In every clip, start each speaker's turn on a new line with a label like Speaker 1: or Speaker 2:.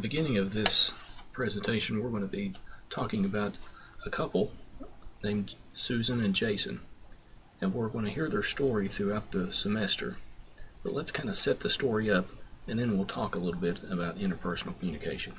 Speaker 1: beginning of this presentation, we're going to be talking about a couple named Susan and Jason, and we're going to hear their story throughout the semester. But let's kind of set the story up, and then we'll talk a little bit about interpersonal communication.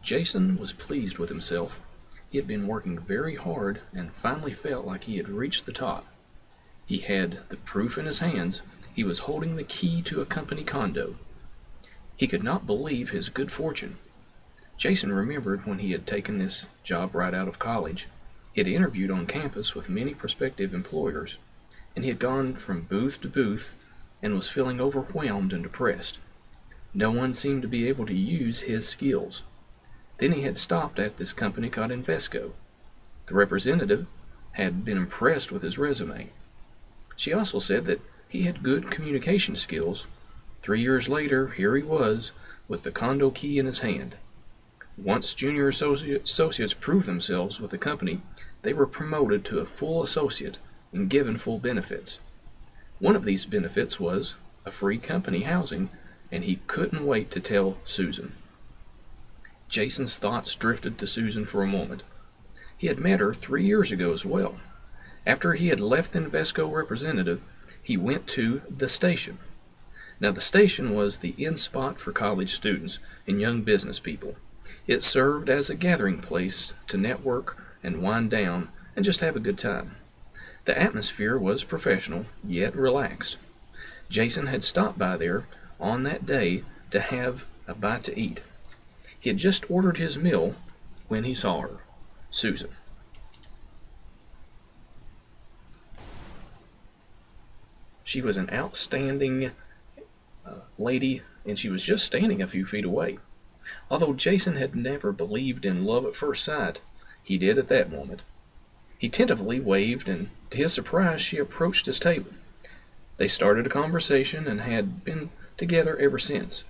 Speaker 1: Jason was pleased with himself. He had been working very hard and finally felt like he had reached the top. He had the proof in his hands. He was holding the key to a company condo. He could not believe his good fortune. Jason remembered when he had taken this job right out of college. He had interviewed on campus with many prospective employers, and he had gone from booth to booth and was feeling overwhelmed and depressed. No one seemed to be able to use his skills. Then he had stopped at this company called Invesco. The representative had been impressed with his resume. She also said that he had good communication skills. 3 years later, here he was, with the condo key in his hand. Once junior associates proved themselves with the company, they were promoted to a full associate and given full benefits. One of these benefits was a free company housing, and he couldn't wait to tell Susan. Jason's thoughts drifted to Susan for a moment. He had met her 3 years ago as well. After he had left the Invesco representative, he went to the station. Now, the station was the in spot for college students and young business people. It served as a gathering place to network and wind down and just have a good time. The atmosphere was professional, yet relaxed. Jason had stopped by there on that day to have a bite to eat. He had just ordered his meal when he saw her, Susan. She was an outstanding lady, and she was just standing a few feet away. Although Jason had never believed in love at first sight, he did at that moment. He tentatively waved, and to his surprise, she approached his table. They started a conversation and had been together ever since.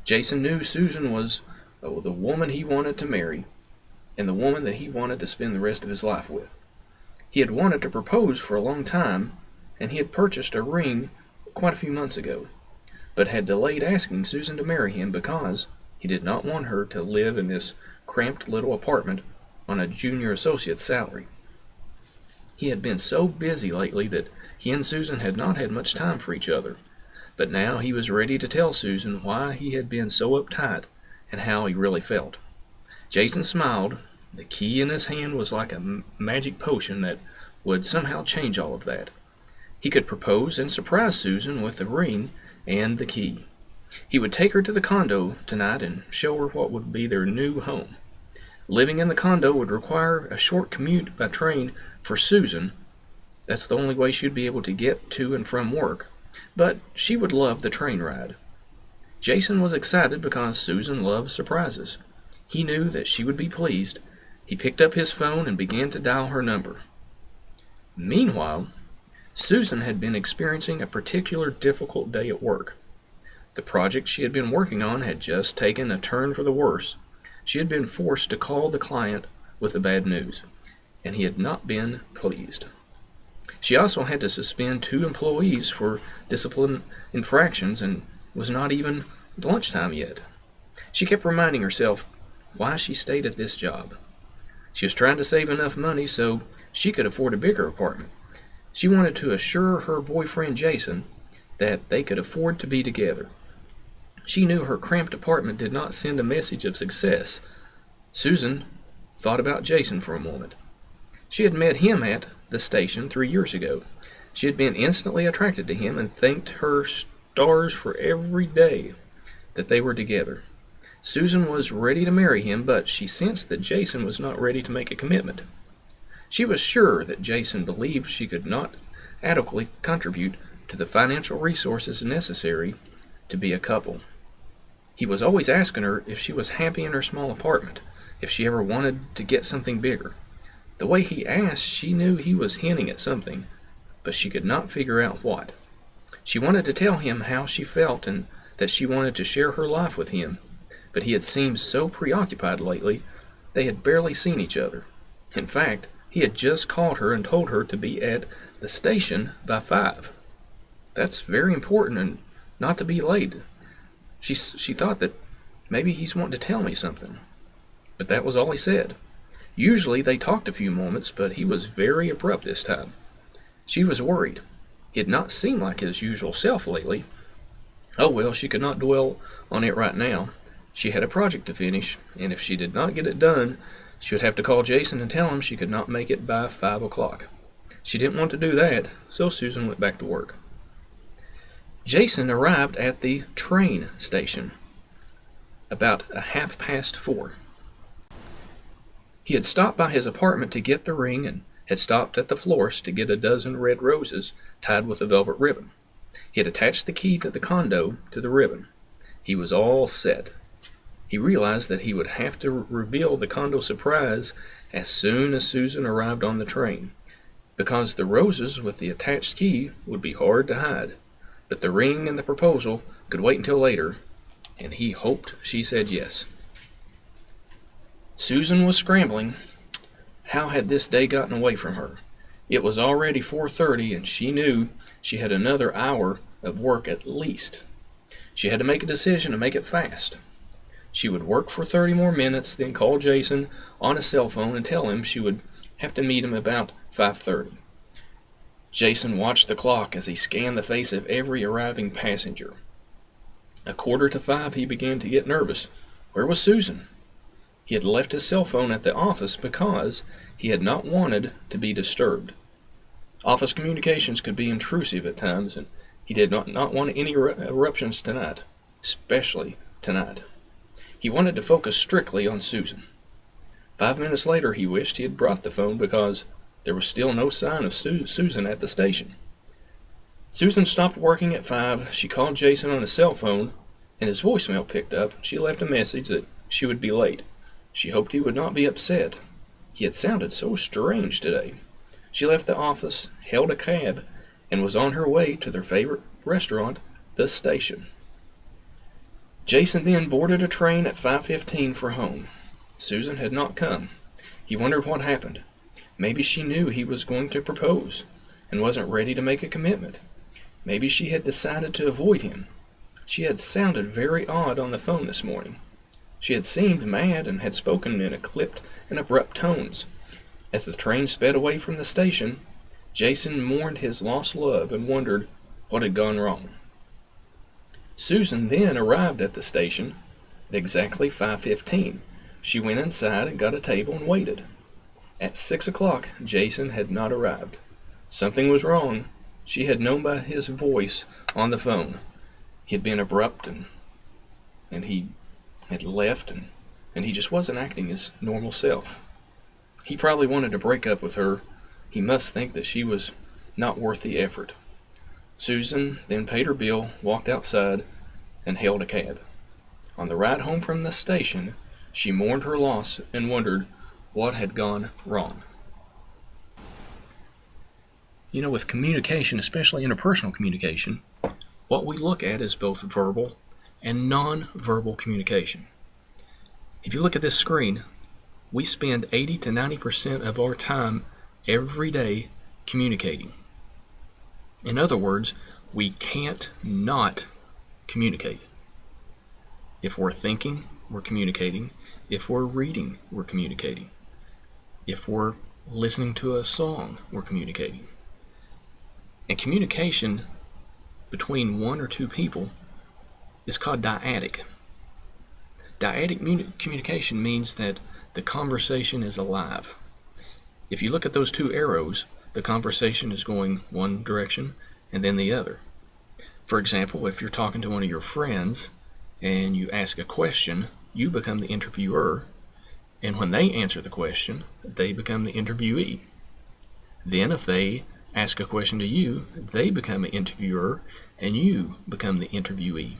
Speaker 1: Jason knew Susan was the woman he wanted to marry, and the woman that he wanted to spend the rest of his life with. He had wanted to propose for a long time, and he had purchased a ring quite a few months ago, but had delayed asking Susan to marry him because he did not want her to live in this cramped little apartment on a junior associate's salary. He had been so busy lately that he and Susan had not had much time for each other, but now he was ready to tell Susan why he had been so uptight and how he really felt. Jason smiled. The key in his hand was like a magic potion that would somehow change all of that. He could propose and surprise Susan with the ring and the key. He would take her to the condo tonight and show her what would be their new home. Living in the condo would require a short commute by train for Susan. That's the only way she'd be able to get to and from work, but she would love the train ride. Jason was excited because Susan loved surprises. He knew that she would be pleased. He picked up his phone and began to dial her number. Meanwhile, Susan had been experiencing a particular difficult day at work. The project she had been working on had just taken a turn for the worse. She had been forced to call the client with the bad news, and he had not been pleased. She also had to suspend 2 employees for discipline infractions and was not even lunchtime yet. She kept reminding herself why she stayed at this job. She was trying to save enough money so she could afford a bigger apartment. She wanted to assure her boyfriend Jason that they could afford to be together. She knew her cramped apartment did not send a message of success. Susan thought about Jason for a moment. She had met him at the station 3 years ago. She had been instantly attracted to him and thanked her stars for every day that they were together. Susan was ready to marry him, but she sensed that Jason was not ready to make a commitment. She was sure that Jason believed she could not adequately contribute to the financial resources necessary to be a couple. He was always asking her if she was happy in her small apartment, if she ever wanted to get something bigger. The way he asked, she knew he was hinting at something, but she could not figure out what. She wanted to tell him how she felt and that she wanted to share her life with him, but he had seemed so preoccupied lately, they had barely seen each other. In fact, he had just called her and told her to be at the station by 5. That's very important and not to be late. She thought that Maybe he's wanting to tell me something. But that was all he said. Usually they talked a few moments, but he was very abrupt this time. She was worried. He had not seemed like his usual self lately. Oh well, she could not dwell on it right now. She had a project to finish, and if she did not get it done, she would have to call Jason and tell him she could not make it by 5 o'clock. She didn't want to do that, so Susan went back to work. Jason arrived at the train station about 4:30. He had stopped by his apartment to get the ring and had stopped at the florist to get a dozen red roses tied with a velvet ribbon. He had attached the key to the condo to the ribbon. He was all set. He realized that he would have to reveal the condo surprise as soon as Susan arrived on the train, because the roses with the attached key would be hard to hide. But the ring and the proposal could wait until later, and he hoped she said yes. Susan was scrambling. How had this day gotten away from her? It was already 4:30, and she knew she had another hour of work at least. She had to make a decision and make it fast. She would work for 30 more minutes, then call Jason on his cell phone and tell him she would have to meet him about 5:30. Jason watched the clock as he scanned the face of every arriving passenger. 4:45 he began to get nervous. Where was Susan? He had left his cell phone at the office because he had not wanted to be disturbed. Office communications could be intrusive at times, and he did not want any eruptions tonight, especially tonight. He wanted to focus strictly on Susan. 5 minutes later, he wished he had brought the phone because there was still no sign of Susan at the station. Susan stopped working at 5. She called Jason on his cell phone, and his voicemail picked up. She left a message that she would be late. She hoped he would not be upset. He had sounded so strange today. She left the office, hailed a cab, and was on her way to their favorite restaurant, the station. Jason then boarded a train at 5:15 for home. Susan had not come. He wondered what happened. Maybe she knew he was going to propose and wasn't ready to make a commitment. Maybe she had decided to avoid him. She had sounded very odd on the phone this morning. She had seemed mad and had spoken in clipped and abrupt tones. As the train sped away from the station, Jason mourned his lost love and wondered what had gone wrong. Susan then arrived at the station at exactly 5:15. She went inside and got a table and waited. At 6 o'clock, Jason had not arrived. Something was wrong. She had known by his voice on the phone. He had been abrupt and he had left and he just wasn't acting his normal self. He probably wanted to break up with her. He must think that she was not worth the effort. Susan then paid her bill, walked outside, and hailed a cab. On the ride home from the station, she mourned her loss and wondered what had gone wrong. You know, with communication, especially interpersonal communication, what we look at is both verbal and non-verbal communication. If you look at this screen, we spend 80 to 90% of our time every day communicating. In other words, we can't not communicate. If we're thinking, we're communicating. If we're reading, we're communicating. If we're listening to a song, we're communicating. And communication between one or two people is called dyadic. Dyadic communication means that the conversation is alive. If you look at those two arrows, the conversation is going one direction and then the other. For example, if you're talking to one of your friends and you ask a question, you become the interviewer, and when they answer the question, they become the interviewee. Then if they ask a question to you, they become an interviewer, and you become the interviewee.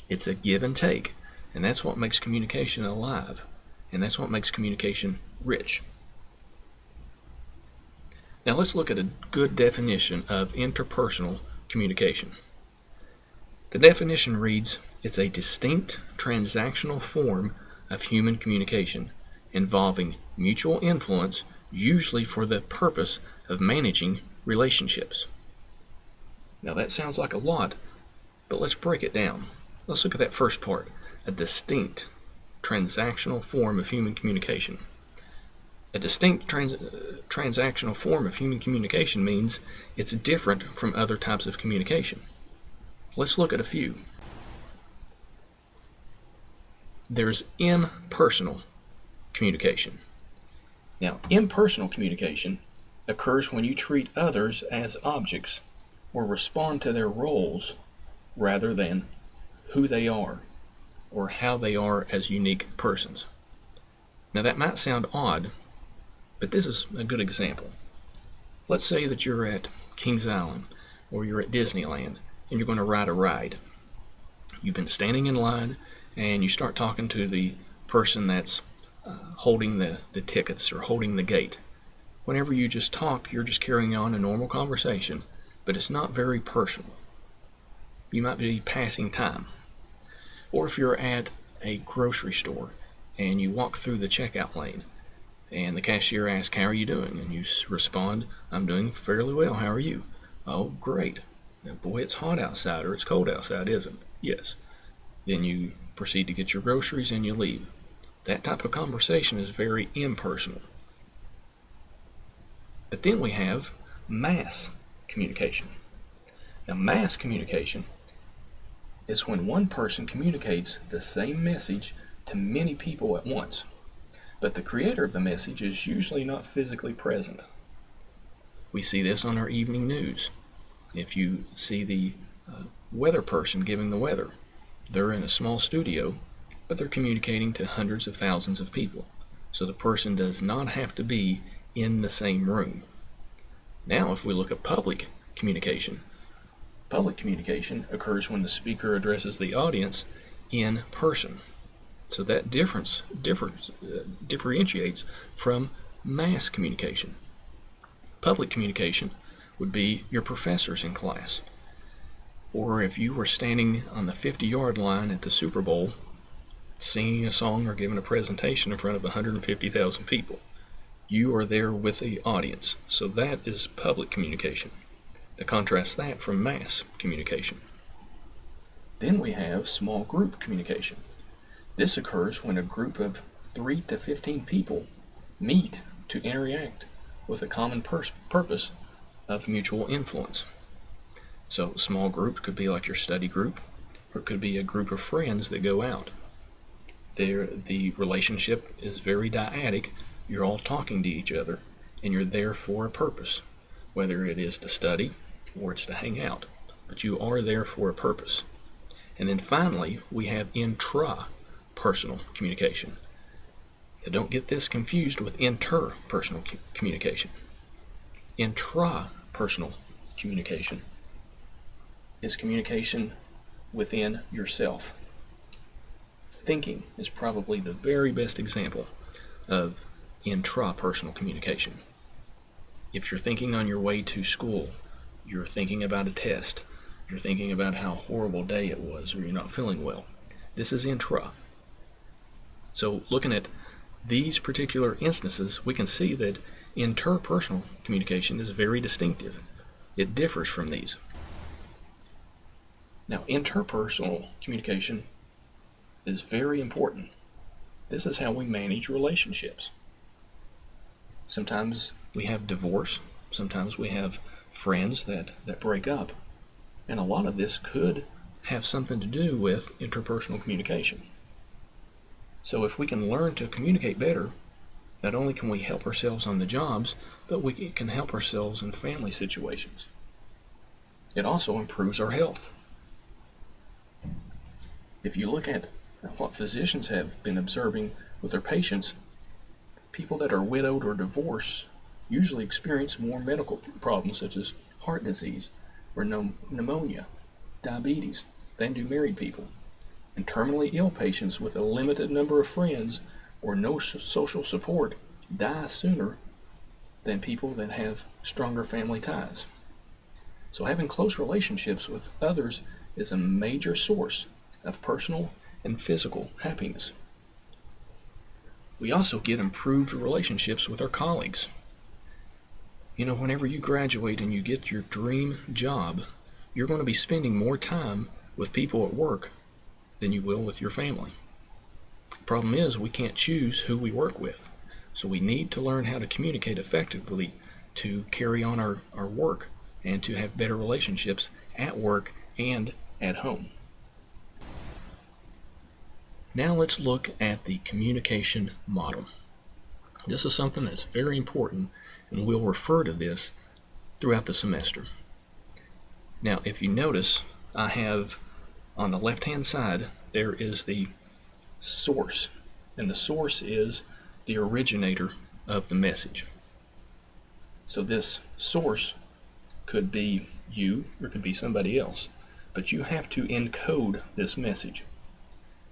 Speaker 1: It's a give and take, and that's what makes communication alive, and that's what makes communication rich. Now let's look at a good definition of interpersonal communication. The definition reads, it's a distinct transactional form of human communication involving mutual influence, usually for the purpose of managing relationships. Now that sounds like a lot, but let's break it down. Let's look at that first part, a distinct transactional form of human communication. A distinct transactional form of human communication means it's different from other types of communication. Let's look at a few. There's impersonal communication. Now, impersonal communication occurs when you treat others as objects or respond to their roles rather than who they are or how they are as unique persons. Now, that might sound odd, but this is a good example. Let's say that you're at Kings Island or you're at Disneyland and you're going to ride a ride. You've been standing in line and you start talking to the person that's holding the tickets or holding the gate. Whenever you just talk, you're just carrying on a normal conversation, but it's not very personal. You might be passing time. Or if you're at a grocery store and you walk through the checkout lane and the cashier asks, "How are you doing?" And you respond, "I'm doing fairly well. How are you?" "Oh, great. Boy, it's hot outside," or "It's cold outside, isn't it?" "Yes." Then you proceed to get your groceries and you leave. That type of conversation is very impersonal. But then we have mass communication. Now, mass communication is when one person communicates the same message to many people at once, but the creator of the message is usually not physically present. We see this on our evening news. If you see the weather person giving the weather, they're in a small studio, but they're communicating to hundreds of thousands of people. So the person does not have to be in the same room. Now, if we look at public communication occurs when the speaker addresses the audience in person. So that differentiates from mass communication. Public communication would be your professors in class. Or if you were standing on the 50-yard line at the Super Bowl singing a song or giving a presentation in front of 150,000 people. You are there with the audience. So that is public communication. To contrast that from mass communication. Then we have small group communication. This occurs when a group of 3 to 15 people meet to interact with a common purpose of mutual influence. So small group could be like your study group, or it could be a group of friends that go out. The relationship is very dyadic. You're all talking to each other, and you're there for a purpose, whether it is to study or it's to hang out, but you are there for a purpose. And then finally, we have intrapersonal communication. Now, don't get this confused with interpersonal communication. Intrapersonal communication is communication within yourself. Thinking is probably the very best example of intrapersonal communication. If you're thinking on your way to school, you're thinking about a test, you're thinking about how horrible day it was, or you're not feeling well, this is intra. So looking at these particular instances, we can see that interpersonal communication is very distinctive. It differs from these. Now, interpersonal communication is very important. This is how we manage relationships. Sometimes we have divorce. Sometimes we have friends that break up. And a lot of this could have something to do with interpersonal communication. So if we can learn to communicate better, not only can we help ourselves on the jobs, but we can help ourselves in family situations. It also improves our health. If you look at what physicians have been observing with their patients, people that are widowed or divorced usually experience more medical problems such as heart disease or pneumonia, diabetes than do married people. And terminally ill patients with a limited number of friends or no social support die sooner than people that have stronger family ties. So having close relationships with others is a major source of personal and physical happiness. We also get improved relationships with our colleagues. Whenever you graduate and you get your dream job, you're going to be spending more time with people at work than you will with your family. Problem is, we can't choose who we work with. So we need to learn how to communicate effectively to carry on our work and to have better relationships at work and at home. Now let's look at the communication model. This is something that's very important, and we'll refer to this throughout the semester. Now, if you notice, I have on the left-hand side, there is the source, and the source is the originator of the message. So this source could be you, or it could be somebody else, but you have to encode this message.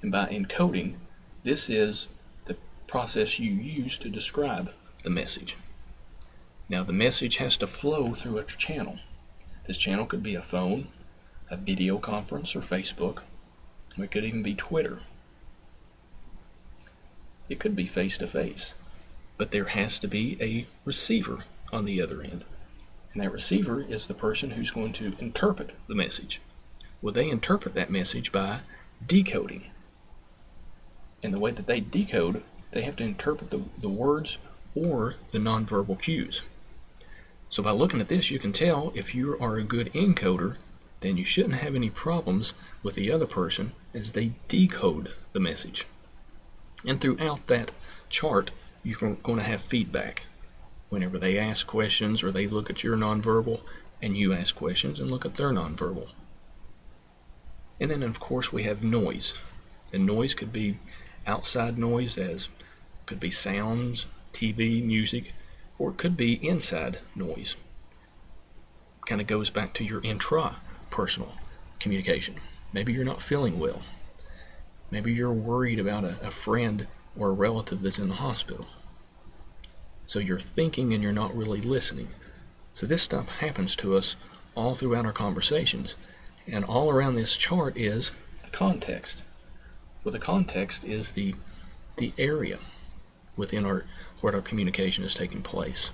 Speaker 1: And by encoding, this is the process you use to describe the message. Now, the message has to flow through a channel. This channel could be a phone, a video conference, or Facebook. It could even be Twitter. It could be face-to-face. But there has to be a receiver on the other end. And that receiver is the person who's going to interpret the message. Well, they interpret that message by decoding. And the way that they decode, they have to interpret the words or the nonverbal cues. So by looking at this, you can tell if you are a good encoder, then you shouldn't have any problems with the other person as they decode the message. And throughout that chart, you're going to have feedback. Whenever they ask questions or they look at your nonverbal, and you ask questions and look at their nonverbal. And then, of course, we have noise. And noise could be outside noise, as could be sounds, TV, music, or it could be inside noise. Kind of goes back to your intrapersonal communication. Maybe you're not feeling well. Maybe you're worried about a friend or a relative that's in the hospital. So you're thinking and you're not really listening. So this stuff happens to us all throughout our conversations. And all around this chart is the context. Well, the context is the area within where our communication is taking place.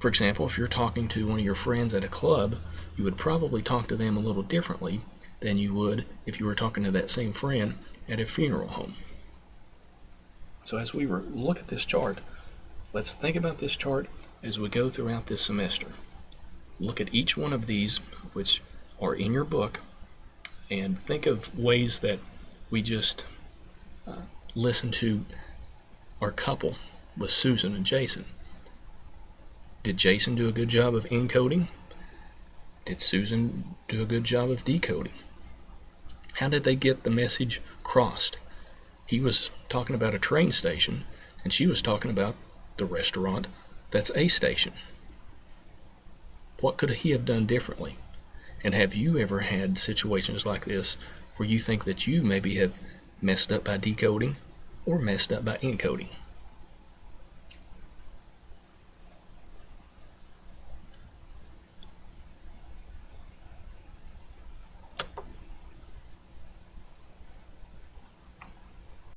Speaker 1: For example, if you're talking to one of your friends at a club, you would probably talk to them a little differently than you would if you were talking to that same friend at a funeral home. So as we look at this chart, let's think about this chart as we go throughout this semester. Look at each one of these, which are in your book, and think of ways that we just listened to our couple with Susan and Jason. Did Jason do a good job of encoding? Did Susan do a good job of decoding? How did they get the message crossed? He was talking about a train station, and she was talking about the restaurant that's a station. What could he have done differently? And have you ever had situations like this where you think that you maybe have messed up by decoding or messed up by encoding?